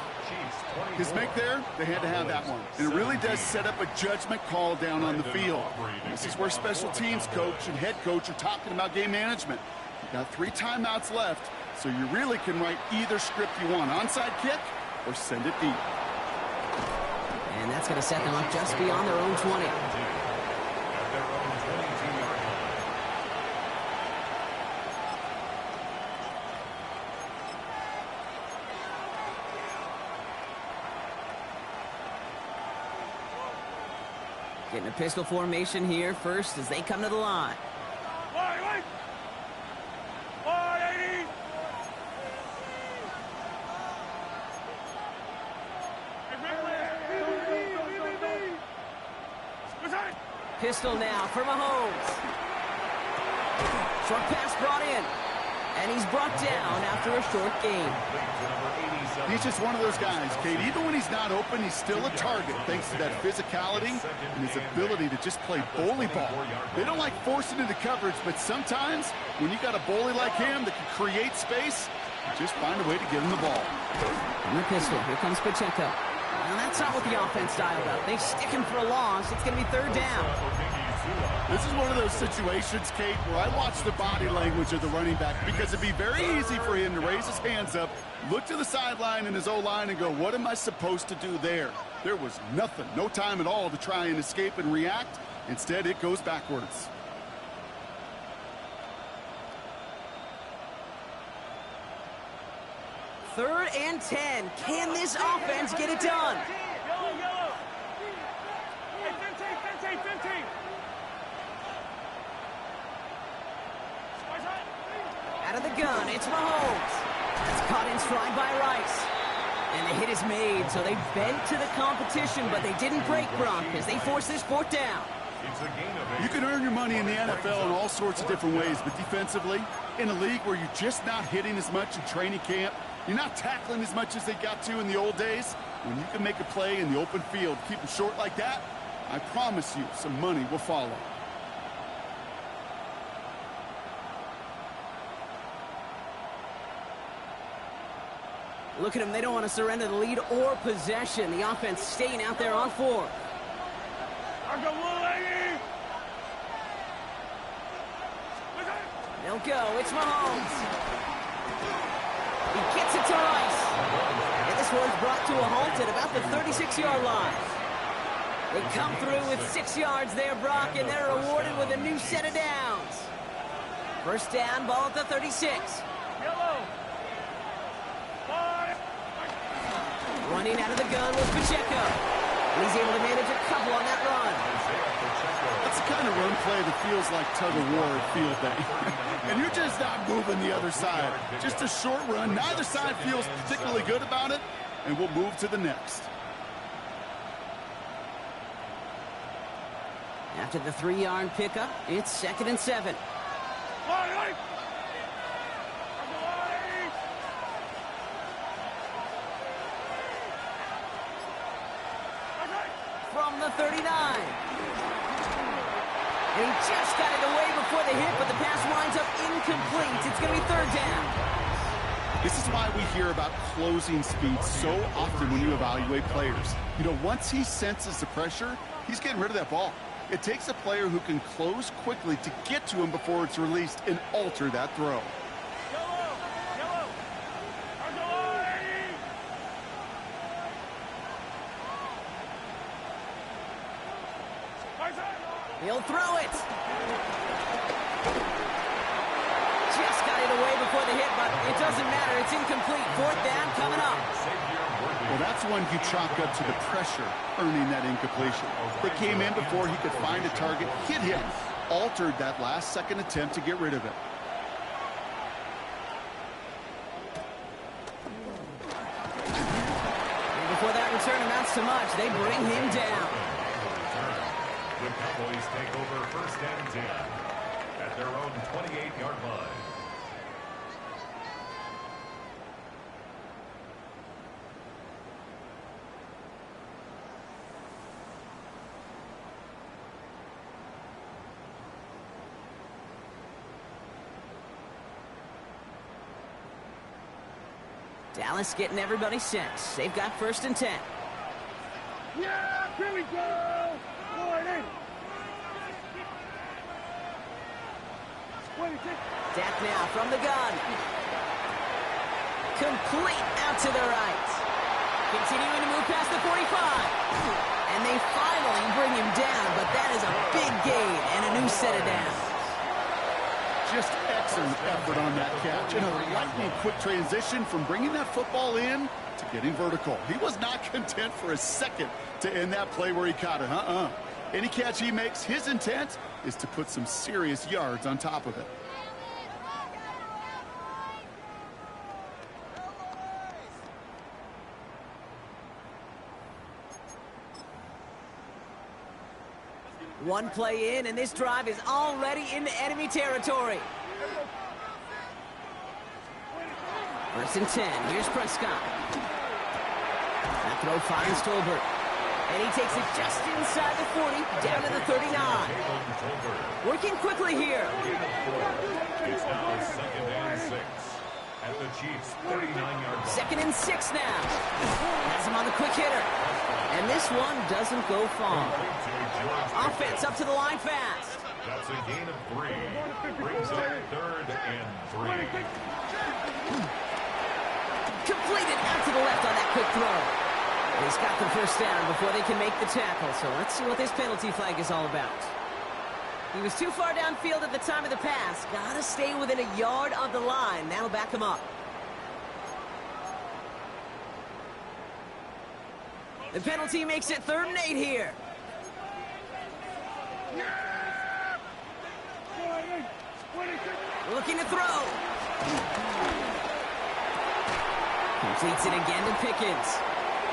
[SPEAKER 5] His make there, they had to have that one. And it really does set up a judgment call down on the field. This is where special teams coach and head coach are talking about game management. You've got 3 timeouts left, so you really can write either script you want. Onside kick or send it deep.
[SPEAKER 2] And that's going to set them up just beyond their own 20.
[SPEAKER 3] At their own 22-yard line.
[SPEAKER 2] Getting a pistol formation here first as they come to the line.
[SPEAKER 4] Wait. 180.
[SPEAKER 2] Pistol now for Mahomes. Short pass brought in. And he's brought down after a short gain.
[SPEAKER 5] He's just one of those guys, Kate. Even when he's not open, he's still a target thanks to that physicality and his ability to just play bully ball. They don't like forcing into coverage, but sometimes when you got a bully like him that can create space, you just find a way to get him the ball.
[SPEAKER 2] And the pistol. Here comes Pacheco. And that's not what the offense styled out. They stick him for a loss. It's going to be 3rd down.
[SPEAKER 5] This is one of those situations, Kate, where I watch the body language of the running back because it'd be very easy for him to raise his hands up, look to the sideline in his O-line and go, what am I supposed to do there? There was nothing, no time at all to try and escape and react. Instead, it goes backwards.
[SPEAKER 2] Third and 10. Can this offense get it done?
[SPEAKER 4] Yellow. Hey, 15.
[SPEAKER 2] Out of the gun, it's Mahomes. That's caught in stride by Rice. And the hit is made, so they bent to the competition, but they didn't break, Gronk, as they force this 4th down.
[SPEAKER 5] You can earn your money in the NFL in all sorts of different ways, but defensively, in a league where you're just not hitting as much in training camp, you're not tackling as much as they got to in the old days, when you can make a play in the open field, keep them short like that, I promise you some money will follow.
[SPEAKER 2] Look at them. They don't want to surrender the lead or possession. The offense staying out there on 4th.
[SPEAKER 4] I got 180.
[SPEAKER 2] They'll go. It's Mahomes. He gets it to Rice. And this one's brought to a halt at about the 36-yard line. They come through with 6 yards there, Brock, and they're rewarded with a new set of downs. First down, ball at the 36.
[SPEAKER 4] Yellow.
[SPEAKER 2] Running out of the gun with Pacheco. And he's able to manage a couple on that run.
[SPEAKER 5] That's the kind of run play that feels like tug-of-war at field day. And you're just not moving the other side. Just a short run. Neither side feels particularly good about it, and we'll move to the next.
[SPEAKER 2] After the 3-yard pickup, it's 2nd and 7. from the 39. And he just got it away before the hit, but the pass winds up incomplete. It's going to be third down.
[SPEAKER 5] This is why we hear about closing speed so often when you evaluate players. You know, once he senses the pressure, he's getting rid of that ball. It takes a player who can close quickly to get to him before it's released and alter that throw.
[SPEAKER 2] He'll throw it. Just got it away before the hit, but it doesn't matter. It's incomplete. Fourth down coming up.
[SPEAKER 5] Well, that's one you chalk up to the pressure earning that incompletion. It came in before he could find a target, hit him, altered that last-second attempt to get rid of it.
[SPEAKER 2] And before that return amounts to much, they bring him down.
[SPEAKER 3] The Cowboys take over first and 10 at their own 28-yard line.
[SPEAKER 2] Dallas getting everybody set. They've got first and 10.
[SPEAKER 4] Yeah, here we go.
[SPEAKER 2] Dak now from the gun. Complete out to the right. Continuing to move past the 45. And they finally bring him down, but that is a big gain and a new set of downs.
[SPEAKER 5] Just excellent effort on that catch. And a lightning quick transition from bringing that football in to getting vertical. He was not content for a second to end that play where he caught it. Any catch he makes, his intent is to put some serious yards on top of it.
[SPEAKER 2] One play in, and this drive is already into enemy territory. First and 10. Here's Prescott. That throw finds Tolbert. And he takes it just inside the 40, down to the 39. Working quickly here.
[SPEAKER 3] It's now second and 6 at the Chiefs' 39-yard line.
[SPEAKER 2] Second and 6 now. Has him on the quick hitter. And this one doesn't go far. Offense up to the line fast.
[SPEAKER 3] That's a gain of 3. Brings up third and 3.
[SPEAKER 2] Completed out to the left on that quick throw. He's got the first down before they can make the tackle. So let's see what this penalty flag is all about. He was too far downfield at the time of the pass. Got to stay within a yard of the line. That'll back him up. The penalty makes it 3rd and 8 here. Looking to throw. Completes it again to Pickens.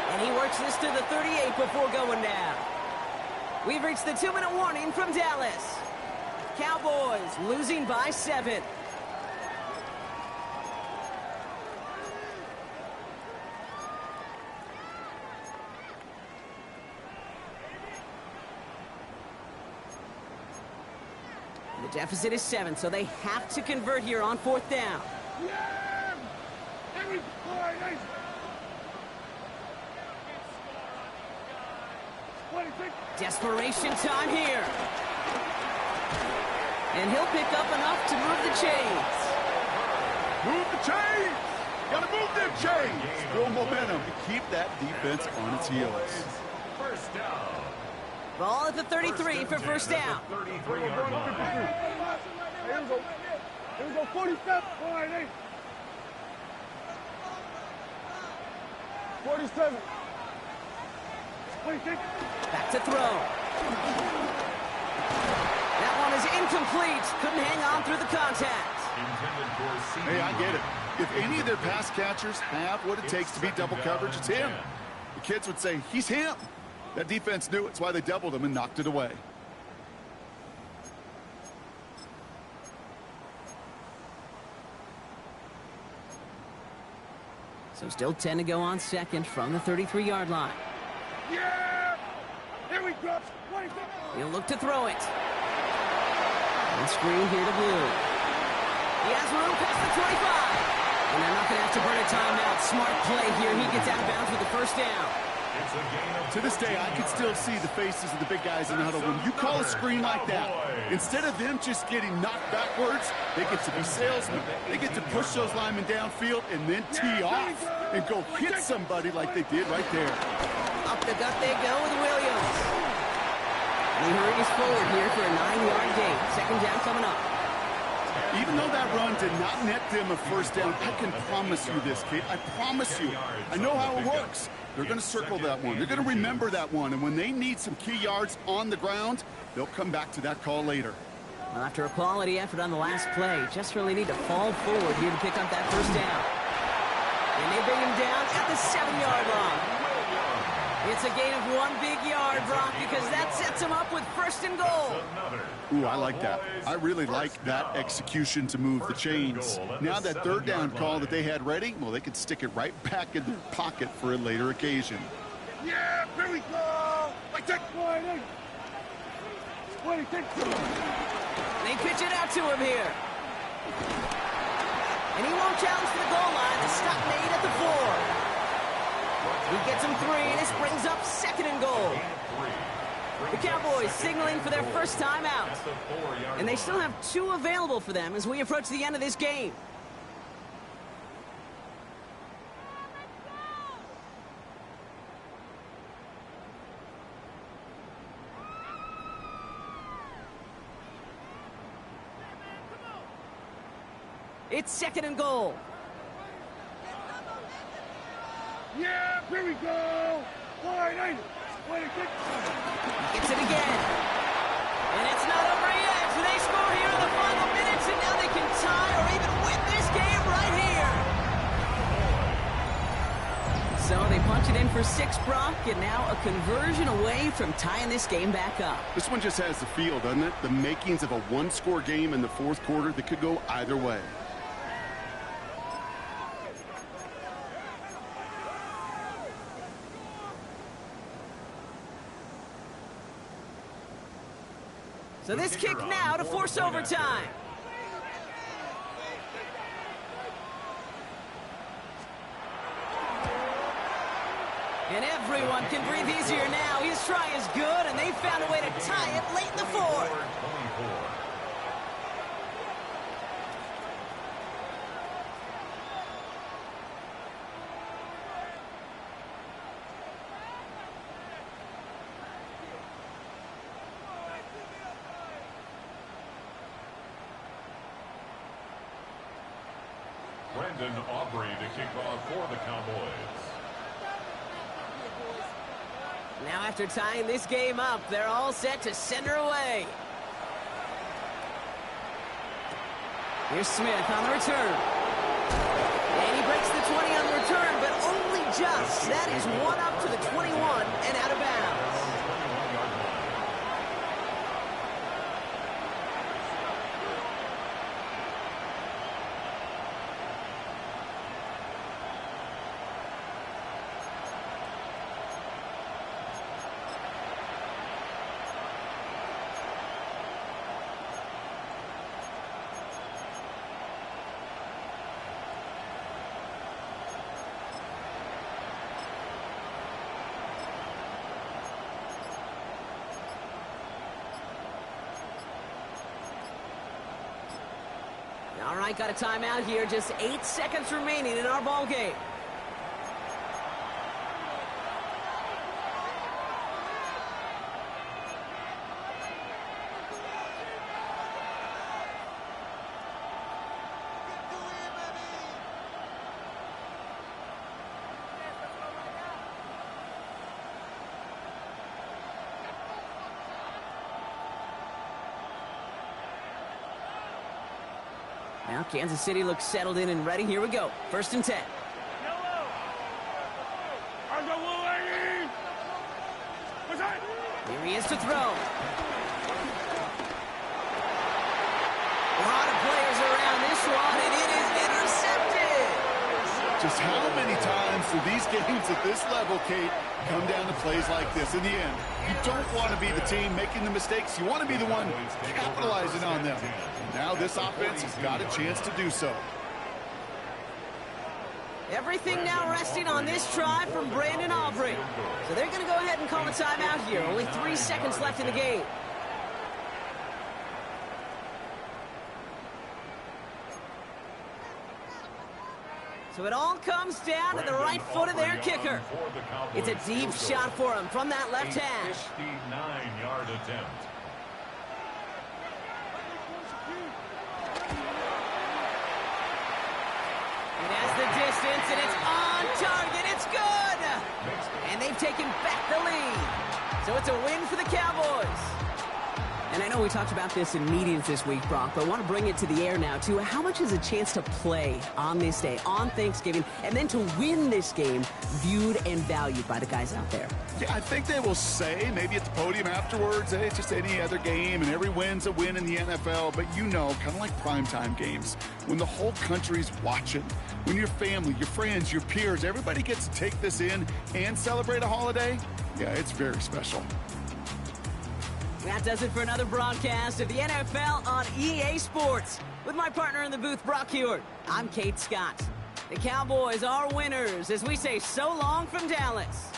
[SPEAKER 2] And he works this to the 38 before going down. We've reached the 2-minute warning from Dallas. Cowboys losing by 7. The deficit is 7, so they have to convert here on 4th down. Desperation time here. And he'll pick up enough to move the chains.
[SPEAKER 5] Move the chains! Gotta move them chains! Build momentum to keep that defense on its heels.
[SPEAKER 3] First down.
[SPEAKER 2] Ball at the 33 for first down.
[SPEAKER 3] 33-yard line.
[SPEAKER 4] Here we go, 47. 47. 26.
[SPEAKER 2] Back to throw. That one is incomplete. Couldn't hang on through the contact.
[SPEAKER 5] Hey, I get it. If any of their pass catchers have what it takes to beat double coverage, it's him. The kids would say, he's him. That defense knew it. It's why they doubled him and knocked it away.
[SPEAKER 2] So still 10 to go on second from the 33-yard line.
[SPEAKER 4] Yeah! Here we go.
[SPEAKER 2] He'll look to throw it. And screen here to Blue. He has room past the 25. And they're not going to have to burn a timeout. Smart play here. He gets out of bounds with the first down.
[SPEAKER 5] To this day, I can still see the faces of the big guys in the huddle. When you call a screen like that, instead of them just getting knocked backwards, they get to be salesmen. They get to push those linemen downfield and then tee off and go hit somebody like they did right there.
[SPEAKER 2] Up the gut they go with Williams. And he hurries forward here for a 9-yard gain. Second down coming up.
[SPEAKER 5] Even though that run did not net them a first down, I can promise you this, Kate. I promise you. I know how it works. They're going to circle that one. They're going to remember that one. And when they need some key yards on the ground, they'll come back to that call later.
[SPEAKER 2] Well, after a quality effort on the last play, just really need to fall forward here to pick up that first down. And they bring him down at the 7-yard line. It's a gain of 1 big yard, Brock, because that sets him up with first and goal.
[SPEAKER 5] Ooh, I like that. I really like that execution to move the chains. Now that third down call that they had ready, well, they could stick it right back in their pocket for a later occasion.
[SPEAKER 4] Yeah, here we go. I take 20.
[SPEAKER 2] They pitch it out to him here. And he won't challenge for the goal line. The stop made at the 4. He gets him 3, and this brings up second and goal. The Cowboys signaling for their first time out. And they still have 2 available for them as we approach the end of this game. It's second and goal.
[SPEAKER 4] Yeah, here we go. 20.
[SPEAKER 2] Gets it again. And it's not over yet. They score here in the final minutes, and now they can tie or even win this game right here. So they punch it in for 6, Brock, and now a conversion away from tying this game back up.
[SPEAKER 5] This one just has the feel, doesn't it? The makings of a one-score game in the fourth quarter that could go either way.
[SPEAKER 2] So this kick now to force overtime. And everyone can breathe easier now. His try is good, and they found a way to tie it late in the 4th.
[SPEAKER 3] Brendan Aubrey to kick off for the Cowboys.
[SPEAKER 2] Now after tying this game up, they're all set to send her away. Here's Smith on the return. And he breaks the 20 on the return, but only just. That is 1 up to the 21 and out of bounds. All right, got a timeout here. Just 8 seconds remaining in our ball game. Now Kansas City looks settled in and ready. Here we go. 1st and 10. Here he is to throw. A lot of players around this one, and it is intercepted.
[SPEAKER 5] Just how many times do these games at this level, Kate, come down to plays like this? In the end, you don't want to be the team making the mistakes. You want to be the one capitalizing on them. Now this offense has got a chance to do so.
[SPEAKER 2] Everything now resting on this try from Brandon Aubrey. So they're going to go ahead and call a timeout here. Only 3 seconds left in the game. So it all comes down to the right foot of their kicker. It's a deep shot for him from that left hash.
[SPEAKER 3] 59-yard attempt.
[SPEAKER 2] It has the distance, and it's on target. It's good! And they've taken back the lead. So it's a win for the Cowboys. And I know we talked about this in meetings this week, Brock, but I want to bring it to the air now, too. How much is a chance to play on this day, on Thanksgiving, and then to win this game viewed and valued by the guys out there?
[SPEAKER 5] Yeah, I think they will say, maybe at the podium afterwards, hey, it's just any other game, and every win's a win in the NFL. But you know, kind of like primetime games, when the whole country's watching, when your family, your friends, your peers, everybody gets to take this in and celebrate a holiday, yeah, it's very special.
[SPEAKER 2] That does it for another broadcast of the NFL on EA Sports. With my partner in the booth, Brock Hewitt, I'm Kate Scott. The Cowboys are winners as we say so long from Dallas.